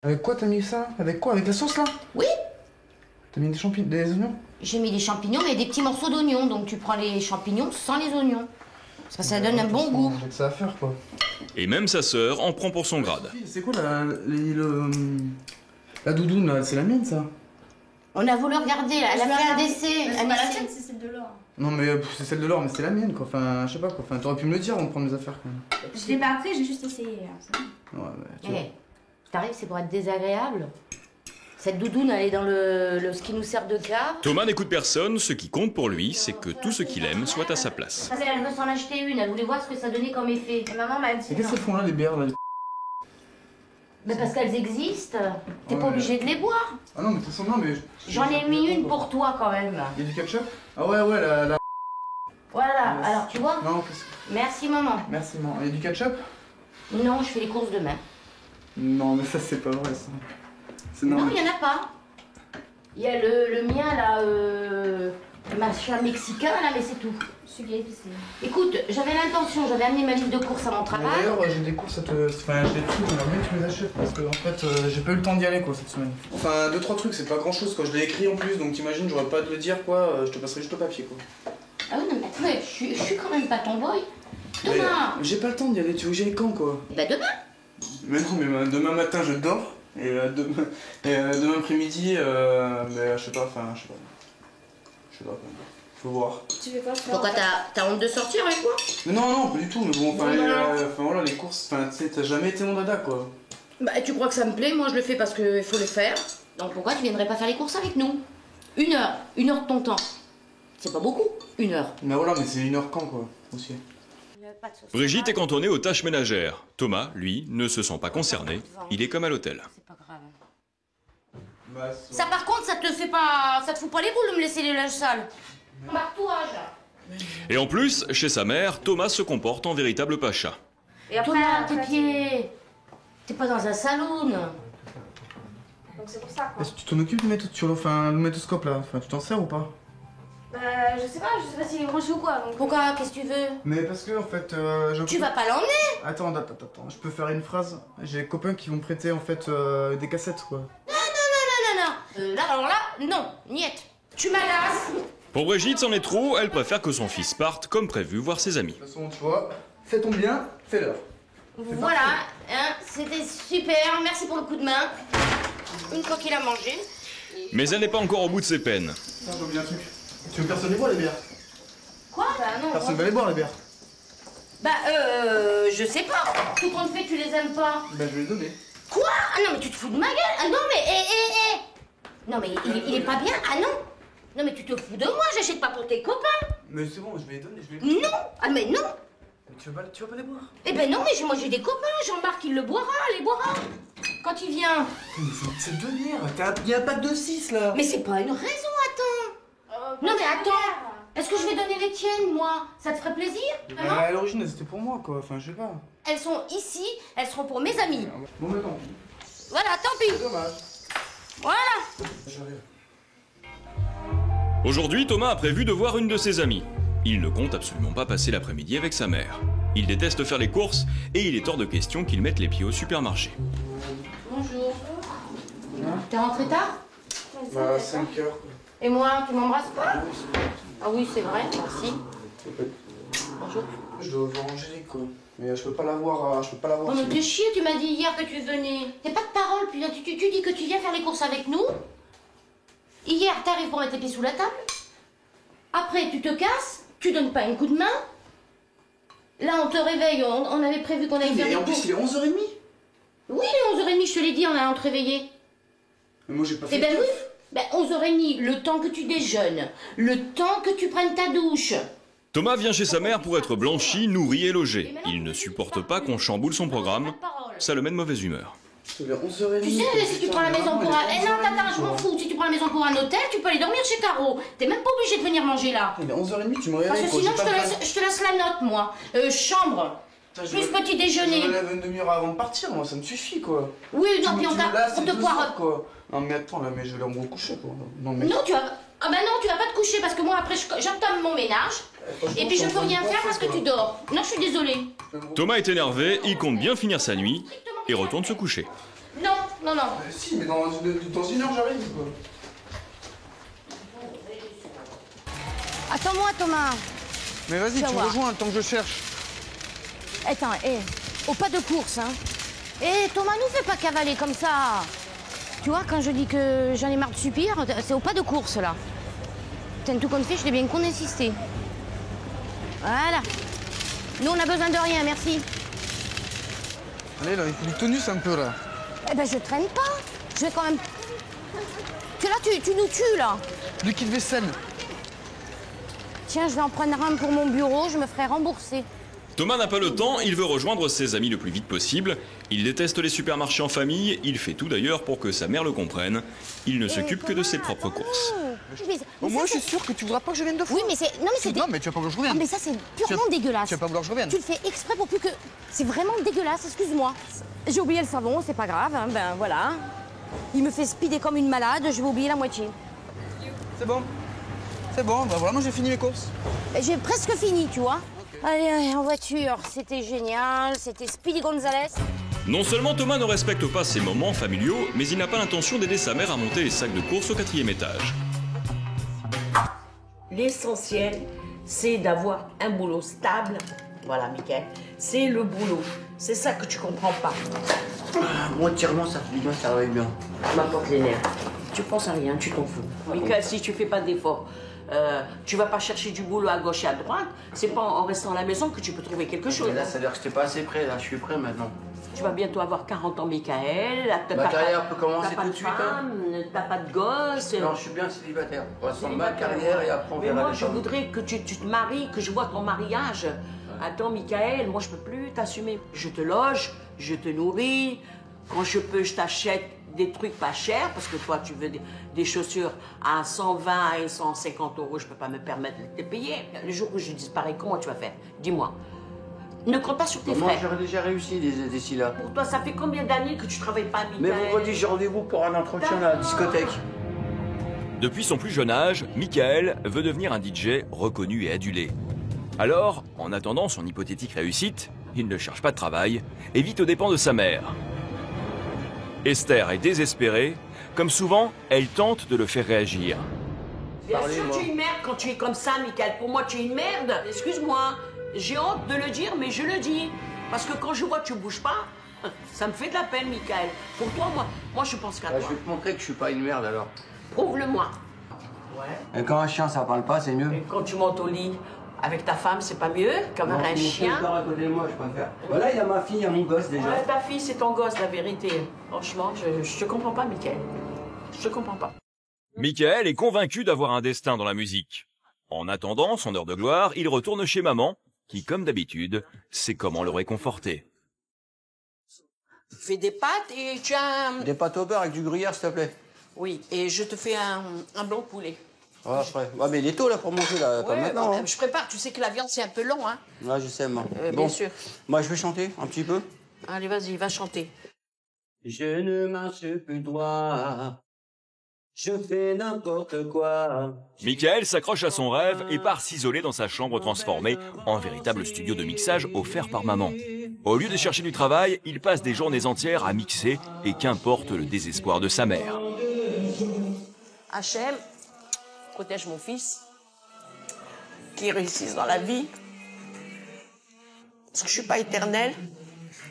Avec quoi t'as mis ça? Avec quoi? Avec la sauce là? Oui. T'as mis des champignons, des oignons? J'ai mis des champignons mais des petits morceaux d'oignons. Donc tu prends les champignons sans les oignons. Parce que ça donne un bon goût. J'ai que ça à faire quoi. Et même sa sœur en prend pour son grade. C'est quoi la doudoune là? C'est la mienne ça? On a voulu regarder là. Elle a fait un décès. C'est pas la tienne, c'est celle de l'or. Non mais c'est celle de l'or mais c'est la mienne quoi. Enfin je sais pas quoi. Enfin t'aurais pu me le dire avant de prendre mes affaires quand même. Je l'ai pas appris, j'ai juste essayé. Ouais mais tu vois. T'arrives, c'est pour être désagréable. Cette doudoune, elle est dans ce qui nous sert de cave. Thomas n'écoute personne, ce qui compte pour lui, c'est que tout ce qu'il aime soit à sa place. Parce qu'elle veut s'en acheter une, elle voulait voir ce que ça donnait comme effet. Et maman m'a dit. Et qu'est-ce qu'elles font là les bières là? Mais parce qu'elles existent, t'es pas Ouais. obligé de les boire. Ah non mais de toute façon non mais... J'en ai mis une pour toi quand même. Il y a du ketchup? Ah ouais la... Voilà, Yes. alors tu vois. Non qu'est-ce que... Merci maman. Merci maman. Il y a du ketchup? Non, je fais les courses demain. Non mais ça c'est pas vrai ça. C'est Non, normal. il y en a pas. Il y a le mien là, le machin mexicain là, mais c'est tout. Celui qui est épicé. Écoute, j'avais l'intention, j'avais amené ma liste de courses à mon Mais travail. d'ailleurs j'ai des courses à te... Enfin j'ai des trucs, j'aimerais bien que tu me les achètes parce que en fait j'ai pas eu le temps d'y aller quoi cette semaine. Enfin 2-3 trucs, c'est pas grand chose quoi, je l'ai écrit en plus donc t'imagines j'aurais pas à te le dire quoi, je te passerai juste au papier quoi. Ah oui, non mais attends, je suis quand même pas ton boy. Mais, Demain. j'ai pas le temps d'y aller, tu veux que j'y aille quand quoi? Bah demain. Mais non mais demain matin je dors et demain après-midi mais je sais pas, enfin je sais pas, faut voir. Tu veux quoi faire? Pourquoi t'as honte de sortir avec moi? Mais non pas du tout, mais bon enfin, Non. enfin voilà les courses, enfin tu sais t'as jamais été mon dada quoi. Bah tu crois que ça me plaît? Moi je le fais parce qu'il faut le faire. Donc pourquoi tu viendrais pas faire les courses avec nous? 1 heure de ton temps. C'est pas beaucoup, 1 heure. Mais voilà mais c'est 1 heure quand quoi aussi. Pas de sauce. Brigitte est cantonnée aux tâches ménagères. Thomas, lui, ne se sent pas concerné. Il est comme à l'hôtel. C'est pas grave. Bah, Ça par contre ça te fout pas les boules de me laisser les linges sales. Embarque-toi là. Et en plus, chez sa mère, Thomas se comporte en véritable pacha. Et après, Thomas, tes après, pieds. T'es pas dans un saloon. Donc c'est pour ça quoi. est-ce que tu t'en occupes du métoscope là? Enfin tu t'en sers ou pas? Bah je sais pas s'il est branché ou quoi. Donc... Pourquoi? Qu'est-ce que tu veux? Mais parce que en fait Tu vas pas l'emmener? Attends, je peux faire une phrase. J'ai des copains qui vont me prêter en fait des cassettes quoi. Non. Là, alors là, non, niette. Tu m'agaces. Pour Brigitte, c'en est trop, elle préfère que son fils parte comme prévu voir ses amis. De toute façon, tu vois, fais ton bien, fais-leur. Voilà, hein, c'était super, merci pour le coup de main. Une fois qu'il a mangé. Mais elle n'est pas encore au bout de ses peines. Tiens, j'ai oublié un truc. Tu veux que personne les boit les bières? Quoi? Bah non. Personne va les boire les bières. Bah je sais pas. Tout compte fait, tu les aimes pas. Bah je vais les donner. Quoi? Ah non mais tu te fous de ma gueule. Ah non mais Non mais il est pas bien. Ah non. Non mais tu te fous de moi, j'achète pas pour tes copains. Mais c'est bon, je vais les donner, je vais les donner. Non. Ah mais non. Mais tu vas pas les boire? Eh ben non mais moi j'ai des copains. Jean-Marc il le boira, les boira. Quand il vient. Mais c'est deux bières, il y a pas de 6 là. Mais c'est pas une raison, attends. Non mais attends. Est-ce que je vais donner les tiennes, moi? Ça te ferait plaisir? Vraiment? À l'origine c'était pour moi quoi, enfin je sais pas. Elles sont ici, elles seront pour mes amis. Bon mais tant pis. Voilà, tant pis. C'est dommage. Voilà. J'arrive. Aujourd'hui, Thomas a prévu de voir une de ses amies. Il ne compte absolument pas passer l'après-midi avec sa mère. Il déteste faire les courses et il est hors de question qu'il mette les pieds au supermarché. Bonjour. T'es rentré tard? Bah 5 heures quoi. Et moi, tu m'embrasses pas? Ah oui, c'est vrai, merci. Bonjour. Je dois voir Angélique quoi. Mais je peux pas la voir, Oh mais t'es chier, tu m'as dit hier que tu venais. T'as pas de parole, putain, tu dis que tu viens faire les courses avec nous. Hier, t'arrives pour mettre tes pieds sous la table. Après, tu te casses, tu donnes pas un coup de main. Là, on te réveille, on avait prévu qu'on allait faire Et les en plus courses. il est 11h30. Oui, 11h30, je te l'ai dit en allant te réveiller. Mais moi j'ai pas fait Eh ben de oui, teuf. ben 11h30, le temps que tu déjeunes, le temps que tu prennes ta douche. Thomas vient chez sa mère pour être blanchi, nourri et logé. Il ne supporte pas qu'on chamboule son programme. Ça le met de mauvaise humeur. C'est vers 11h30. Tu sais, si tu prends la maison pour un... Eh non, attends, je m'en fous. Si tu prends la maison pour un hôtel, tu peux aller dormir chez Caro. T'es même pas obligé de venir manger là. Il est 11h30, tu me Parce réveilles que quoi. sinon, j'ai pas je te laisse la note, moi. Chambre, Putain, je plus me- petit déjeuner. Je me lève une demi-heure avant de partir, moi ça me suffit quoi. Oui, non, puis Tu on me- là, on c'est te 2 poire... heures, quoi. Non mais attends là, mais je vais aller me recoucher quoi. Non mais. Non, tu vas... Ah bah non, tu vas pas te coucher parce que moi, après, j'entame mon ménage. Et puis je peux rien faire parce que tu dors. Non, je suis désolée. Thomas est énervé, il compte bien finir sa nuit et retourne se coucher. Non, Non, non. Si, mais dans 1 heure, j'arrive, quoi. Attends-moi, Thomas. Mais vas-y, tu me rejoins le temps que je cherche. Attends, au pas de course, hein. Thomas, nous fais pas cavaler comme ça. Tu vois, quand je dis que j'en ai marre de subir, c'est au pas de course, là. Putain, tout compte fait, je l'ai bien qu'on insisté. Voilà. Nous, on a besoin de rien, merci. Allez, là, il faut du tonus un peu, là. Eh ben, je traîne pas. Je vais quand même... Que là, tu nous tues, là. Liquide vaisselle. Tiens, je vais en prendre un pour mon bureau, je me ferai rembourser. Thomas n'a pas le temps, il veut rejoindre ses amis le plus vite possible. Il déteste les supermarchés en famille, il fait tout d'ailleurs pour que sa mère le comprenne. Il ne s'occupe que de ses propres courses. Moi, je suis sûr que tu voudras pas que je vienne 2 fois. Oui, mais c'est... Non, mais c'est... Non, mais tu vas pas vouloir que je revienne. Ah, mais ça, c'est purement dégueulasse. Tu vas pas vouloir que je revienne. Tu le fais exprès pour plus que... C'est vraiment dégueulasse, excuse-moi. J'ai oublié le savon, c'est pas grave, hein, ben voilà. Il me fait speeder comme une malade, je vais oublier la moitié. C'est bon. C'est bon, bah voilà, moi j'ai fini mes courses. J'ai presque fini, tu vois. Allez, en voiture, c'était génial, c'était Speedy Gonzalez. Non seulement Thomas ne respecte pas ses moments familiaux, mais il n'a pas l'intention d'aider sa mère à monter les sacs de courses au 4e étage. L'essentiel, c'est d'avoir un boulot stable. Voilà, Mickaël, c'est le boulot. C'est ça que tu comprends pas. Moi, tire-moi, ça fait bien, ça travaille bien. Tu m'apportes les nerfs. Tu penses à rien, tu t'en fous. Mickaël, si tu fais pas d'efforts, tu vas pas chercher du boulot à gauche et à droite. C'est pas en restant à la maison que tu peux trouver quelque chose. Mais là, ça veut dire que j'étais pas assez près, là, je suis prêt maintenant. Tu vas bientôt avoir 40 ans, Mickaël. Ma carrière peut commencer tout de suite. T'as pas de gosse. Non, je suis bien célibataire. On va prendre ma carrière et après on Mais verra moi, les je femmes. voudrais que tu te maries, que je vois ton mariage. Attends, Mickaël, moi, je peux plus t'assumer. Je te loge, je te nourris. Quand je peux, je t'achète des trucs pas chers, parce que toi, tu veux des chaussures à 120 et 150 euros, je peux pas me permettre de te payer. Le jour où je disparais, comment tu vas faire? Dis-moi. Ne compte pas sur tes Moi, frères. j'aurais déjà réussi d'ici là. Pour toi, ça fait combien d'années que tu travailles pas, Mickaël? Mais vendredi, j'ai rendez-vous pour un entretien à la discothèque. Depuis son plus jeune âge, Mickaël veut devenir un DJ reconnu et adulé. Alors, en attendant son hypothétique réussite, il ne cherche pas de travail et vit aux dépens de sa mère. Esther est désespérée. Comme souvent, elle tente de le faire réagir. Bien sûr, tu es une merde quand tu es comme ça, Mickaël. Pour moi, tu es une merde. Excuse-moi. J'ai honte de le dire, mais je le dis. Parce que quand je vois que tu bouges pas, ça me fait de la peine, Mickaël. Pour toi, moi je pense qu'à toi. Je vais te montrer que je suis pas une merde alors. Prouve-le-moi. Ouais. Et quand un chien, ça parle pas, c'est mieux. Et quand tu montes au lit avec ta femme, c'est pas mieux qu'avoir un chien? Non, à côté de moi, je préfère. Voilà, il y a ma fille, il y a mon gosse déjà. Ouais, ta fille, c'est ton gosse, la vérité. Franchement, je te comprends pas, Mickaël. Je te comprends pas. Mickaël est convaincu d'avoir un destin dans la musique. En attendant son heure de gloire, il retourne chez maman, qui, comme d'habitude, sait comment le réconforter. Fais des pâtes et tu as un... Des pâtes au beurre avec du gruyère, s'il te plaît. Oui, et je te fais un blanc de poulet. Ouais, après. Ouais, mais il est tôt là pour manger là, pas Ouais, maintenant. Hein. Je prépare, tu sais que la viande c'est un peu long, hein. Ouais, je sais, moi. Bien sûr. Moi, je vais chanter un petit peu. Allez, vas-y, va chanter. Je ne marche plus droit. Je fais n'importe quoi. Mickaël s'accroche à son rêve et part s'isoler dans sa chambre transformée en véritable studio de mixage offert par maman. Au lieu de chercher du travail, il passe des journées entières à mixer et qu'importe le désespoir de sa mère. Hachem, protège mon fils, qu'il réussisse dans la vie. Parce que je suis pas éternelle,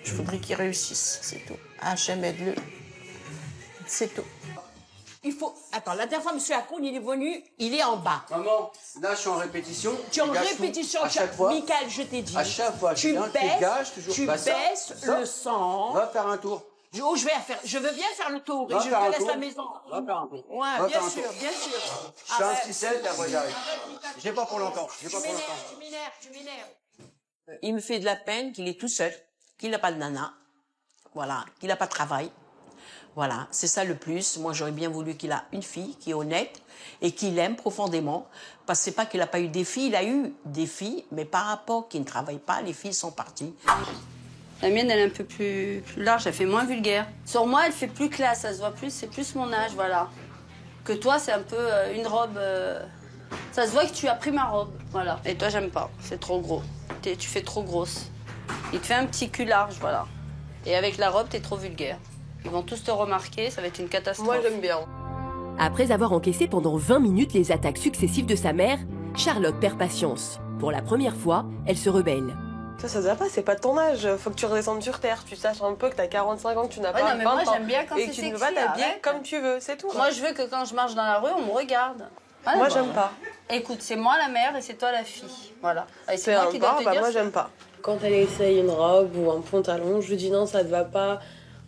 je voudrais qu'il réussisse, c'est tout. Hachem, aide-le. C'est tout. Il faut... Attends, la dernière fois, M. Hakoun, il est venu, il est en bas. Maman, là, je suis en répétition. Tu es en Gage répétition, tout. À chaque fois. Mickaël, je t'ai dit. À chaque fois, tu viens, baisses, gages toujours. tu Bah, ça, baisses ça. le sang. Va faire un tour. Je veux bien faire le tour et Va je faire te un laisse tour. la maison. Va faire un tour. Ouais, Va bien faire un sûr, tour. bien sûr. Je fais un Arrête. petit set, après j'arrive. J'ai pas pour longtemps. J'ai Tu pas pour m'énerves, longtemps. tu m'énerves. Il me fait de la peine qu'il est tout seul, qu'il n'a pas de nana, voilà, qu'il n'a pas de travail. Voilà, c'est ça le plus. Moi, j'aurais bien voulu qu'il a une fille qui est honnête et qu'il aime profondément. Parce que c'est pas qu'il n'a pas eu des filles, il a eu des filles, mais par rapport qu'il ne travaille pas, les filles sont parties. La mienne, elle est un peu plus large, elle fait moins vulgaire. Sur moi, elle fait plus classe, ça se voit plus, c'est plus mon âge, voilà. Que toi, c'est un peu une robe... Ça se voit que tu as pris ma robe, voilà. Et toi, j'aime pas, c'est trop gros. Tu fais trop grosse. Il te fait un petit cul large, voilà. Et avec la robe, t'es trop vulgaire. Ils vont tous te remarquer, ça va être une catastrophe. Moi, j'aime bien. Après avoir encaissé pendant 20 minutes les attaques successives de sa mère, Charlotte perd patience. Pour la première fois, elle se rebelle. Ça se va pas, c'est pas de ton âge. Faut que tu redescendes sur terre. Tu saches un peu que t'as 45 ans, que tu n'as pas non, mais 20 moi, ans. j'aime bien quand et c'est que tu ne peux sexy, pas t'habiller arrête. comme tu veux, c'est tout. Moi, je veux que quand je marche dans la rue, on me regarde. Voilà, Moi, bon. j'aime pas. Écoute, c'est moi la mère et c'est toi la fille. Voilà. Et c'est C'est moi un qui dois te bah, dire. moi, j'aime pas. Quand elle essaye une robe ou un pantalon, je lui dis non, ça te va pas,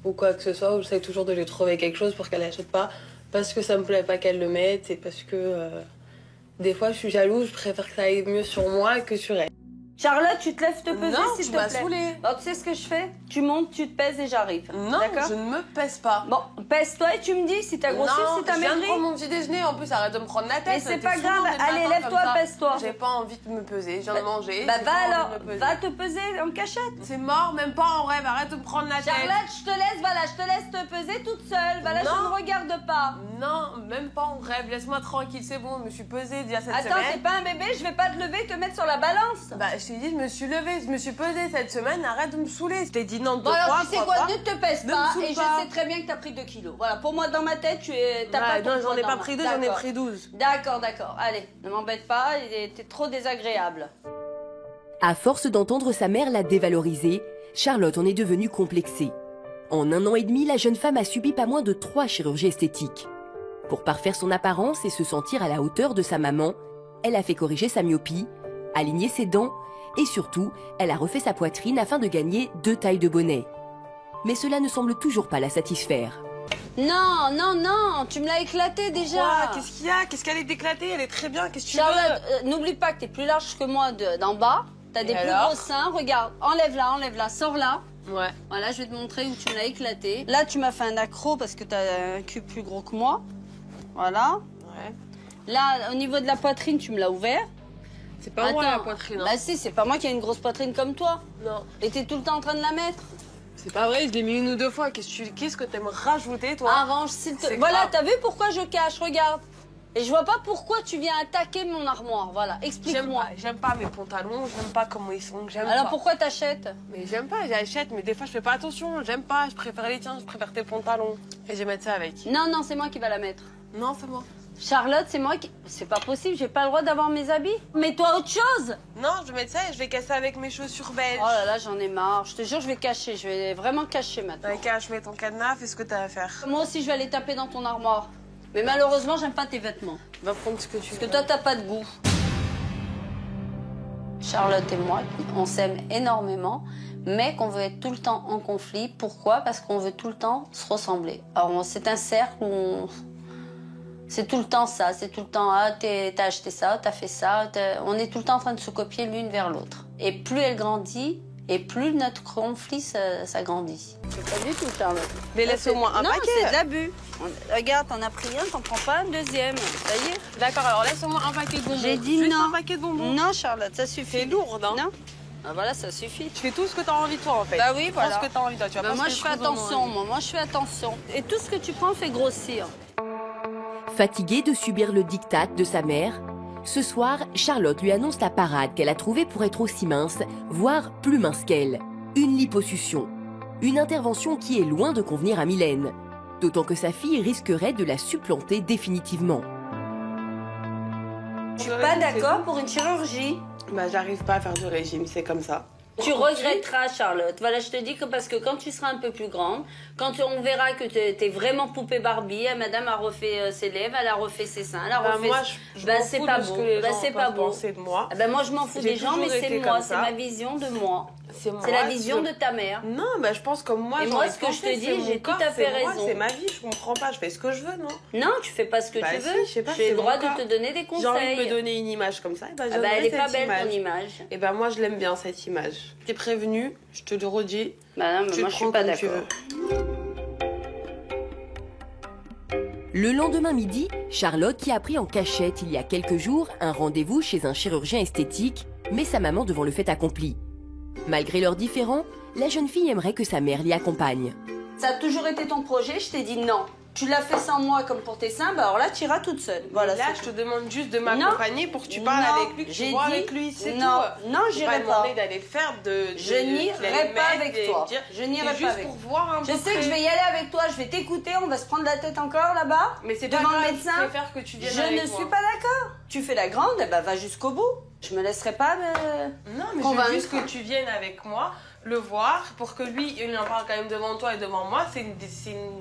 ou quoi que ce soit, ou j'essaie toujours de lui trouver quelque chose pour qu'elle l'achète pas, parce que ça me plaît pas qu'elle le mette, et parce que des fois, je suis jalouse, je préfère que ça aille mieux sur moi que sur elle. Charlotte, tu te lèves te peser, Non, s'il tu te m'as plaît. saoulée. Alors, tu sais ce que je fais? Tu montes, tu te pèses et j'arrive. Non, d'accord? je ne me pèse pas. Bon, pèse-toi et tu me dis si t'as grossi ou si t'as je viens de maigri. prendre mon petit déjeuner, en plus arrête de me prendre la tête. Mais c'est t'es pas souvent grave, des allez, matins lève-toi, comme ça. pèse-toi. J'ai pas envie de me peser, je viens de manger. Bah j'ai va pas envie alors, de me peser. va te peser en cachette. C'est mort, même pas en rêve, arrête de me prendre la tête. Charlotte, je te laisse, voilà, je te laisse te peser toute seule. Voilà, je Non. ne regarde pas. Non, même pas en rêve, laisse-moi tranquille, c'est bon, je me suis pesée il y a cette Attends, t'es semaine. pas un bébé, je vais pas te lever et te mettre sur la balance. Bah, je t'ai dit, je me suis levée, je me suis pesée cette semaine, arrête de me saouler. Je t'ai dit non deux Bon alors fois, tu sais trois quoi, fois. ne te pèse Ne pas me saoule et pas. je sais très bien que t'as pris 2 kilos. Voilà, pour moi dans ma tête, t'as pas ton Non, j'en poids ai dans pas ma- pris 2, j'en ai D'accord. pris 12. D'accord, d'accord. Allez, ne m'embête pas, t'es trop désagréable. À force d'entendre sa mère la dévaloriser, Charlotte en est devenue complexée. En 1 an et demi, la jeune femme a subi pas moins de 3 chirurgies esthétiques. Pour parfaire son apparence et se sentir à la hauteur de sa maman, elle a fait corriger sa myopie, aligner ses dents et surtout, elle a refait sa poitrine afin de gagner 2 tailles de bonnet. Mais cela ne semble toujours pas la satisfaire. Non, non, non, tu me l'as éclaté déjà. Quoi? Qu'est-ce qu'il y a? Qu'est-ce qu'elle est éclatée? Elle est très bien, qu'est-ce que tu Charlotte, veux? n'oublie pas que t'es plus large que moi d'en bas. T'as des Et plus alors gros seins. Regarde, enlève-la, sors là. Ouais. Voilà, je vais te montrer où tu me l'as éclaté. Là, tu m'as fait un accro parce que t'as un cul plus gros que moi. Voilà. Ouais. Là, au niveau de la poitrine, tu me l'as ouvert. C'est pas moi la poitrine. Hein. Bah si, c'est pas moi qui ai une grosse poitrine comme toi. Non. Et t'es tout le temps en train de la mettre. C'est pas vrai, je l'ai mis 1 ou 2 fois. Qu'est-ce que t'aimes rajouter, toi? Arrange, s'il te... C'est Voilà, grave. t'as vu pourquoi je cache? Regarde. Et je vois pas pourquoi tu viens attaquer mon armoire. Voilà, explique-moi. J'aime pas mes pantalons, j'aime pas comment ils sont, j'aime pas. Alors pourquoi t'achètes? Mais j'aime pas, j'achète, mais des fois je fais pas attention, j'aime pas, je préfère les tiens, je préfère tes pantalons. Et je vais mettre ça avec. Non, non, c'est moi qui va la mettre. Non, c'est moi. Charlotte, c'est moi qui... C'est pas possible, j'ai pas le droit d'avoir mes habits. Mets-toi autre chose. Non, je vais mettre ça et je vais casser avec mes chaussures belges. Oh là là, j'en ai marre. Je te jure, je vais cacher. Je vais vraiment cacher maintenant. Ouais, cache, mets ton cadenas, fais ce que t'as à faire. Moi aussi, je vais aller taper dans ton armoire. Mais malheureusement, j'aime pas tes vêtements. Va prendre ce que tu veux. Parce que toi, t'as pas de goût. Charlotte et moi, on s'aime énormément, mais qu'on veut être tout le temps en conflit. Pourquoi? Parce qu'on veut tout le temps se ressembler. Alors, c'est un cercle où c'est tout le temps ça. C'est tout le temps, ah, t'as acheté ça, t'as fait ça. On est tout le temps en train de se copier l'une vers l'autre. Et plus elle grandit, et plus notre conflit s'agrandit. C'est pas du tout, Charlotte. Mais laisse au moins un non, paquet. c'est de l'abus. Regarde, t'en as pris un, t'en prends pas un deuxième. Ça y est. D'accord, alors laisse au moins un paquet de bonbons. J'ai dit Juste non. un paquet de bonbons. Non, Charlotte, ça suffit. C'est lourd, hein. Non. Ah, voilà, ça suffit. Tu fais tout ce que t'as envie toi en fait. Bah oui, Prends voilà. ce que t'as envie toi. Tu vas Bah pas moi, ce je que fais trouves dans mon attention, avis. moi, je fais attention. Et tout ce que tu prends fait grossir. Fatiguée de subir le diktat de sa mère, ce soir, Charlotte lui annonce la parade qu'elle a trouvée pour être aussi mince, voire plus mince qu'elle. Une liposuction. Une intervention qui est loin de convenir à Mylène. D'autant que sa fille risquerait de la supplanter définitivement. Je suis pas d'accord pour une chirurgie. Bah j'arrive pas à faire du régime, c'est comme ça. Tu regretteras, Charlotte. Voilà, je te dis que parce que quand tu seras un peu plus grande, quand on verra que t'es vraiment poupée Barbie, madame a refait ses lèvres, elle a refait ses seins, elle a refait... moi je m'en c'est fous pas de ce beau. que les Bah, gens c'est peuvent pas beau. penser de moi. Ah ben moi, je m'en fous J'ai des gens, mais toujours c'est été moi, comme c'est ça. ma vision de moi. C'est moi. C'est la vision de ta mère. Non, bah je pense comme moi. Et j'ai moi, envie ce de que je te penser, dis, c'est mon j'ai tout corps, à fait c'est moi, raison. C'est ma vie, je comprends pas, je fais ce que je veux, non? Non, tu fais pas ce que Bah tu si, veux. je sais pas, J'ai c'est le droit mon corps. de te donner des conseils. J'ai envie de me donner une image comme ça, et bah, Ah bah, elle est pas belle ton image. Et bah moi je l'aime bien cette image. T'es prévenue, je te le redis. Bah non, mais tu moi le je suis prends pas comme tu d'accord. veux. Le lendemain midi, Charlotte, qui a pris en cachette il y a quelques jours un rendez-vous chez un chirurgien esthétique, met sa maman devant le fait accompli. Malgré leurs différends, la jeune fille aimerait que sa mère l'y accompagne. Ça a toujours été ton projet, je t'ai dit non. Tu l'as fait sans moi comme pour tes seins, bah alors là, tu iras toute seule. Voilà, là, je te demande juste de m'accompagner pour que tu parles avec lui, que tu vois avec lui, c'est tout. Non, j'irai pas. Demander d'aller le faire, je n'irai pas avec toi. Je n'irai pas avec toi. Pour voir un peu. Je sais que je vais y aller avec toi, je vais t'écouter, on va se prendre la tête encore là-bas. Mais c'est pas devant grave, le médecin. je préfère que tu viennes avec moi. Je ne suis pas d'accord. Tu fais la grande, eh ben va jusqu'au bout. Je me laisserai pas Non, mais je veux juste que tu viennes avec moi le voir pour que lui, il en parle quand même devant toi et devant moi. C'est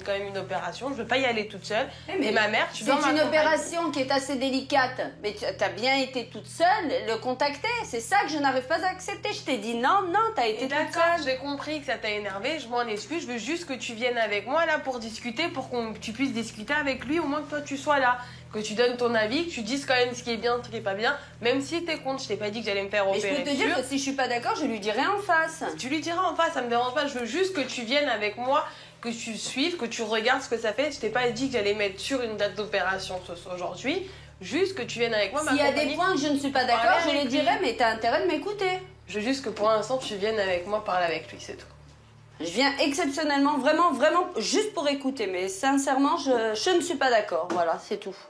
quand même une opération. Je veux pas y aller toute seule. Et ma mère, tu dois m'accompagner. C'est une opération qui est assez délicate. Mais tu as bien été toute seule, le contacter. C'est ça que je n'arrive pas à accepter. Je t'ai dit non, t'as été toute seule. J'ai compris que ça t'a énervé. Je m'en excuse. Je veux juste que tu viennes avec moi là pour discuter, pour que tu puisses discuter avec lui. Au moins que toi tu sois là. Que tu donnes ton avis, que tu dises quand même ce qui est bien, ce qui est pas bien, même si t'es contre. Je t'ai pas dit que j'allais me faire opérer. Mais je peux te dire que si je suis pas d'accord, je lui dirai en face. Tu lui diras en face, ça me dérange pas. Je veux juste que tu viennes avec moi, que tu suives, que tu regardes ce que ça fait. Je t'ai pas dit que j'allais mettre sur une date d'opération aujourd'hui. Juste que tu viennes avec moi. S'il y a des points que je ne suis pas d'accord, je les dirai, mais t'as intérêt de m'écouter. Je veux juste que pour l'instant, tu viennes avec moi parler avec lui, c'est tout. Je viens exceptionnellement, vraiment, juste pour écouter. Mais sincèrement, je ne suis pas d'accord. Voilà, c'est tout.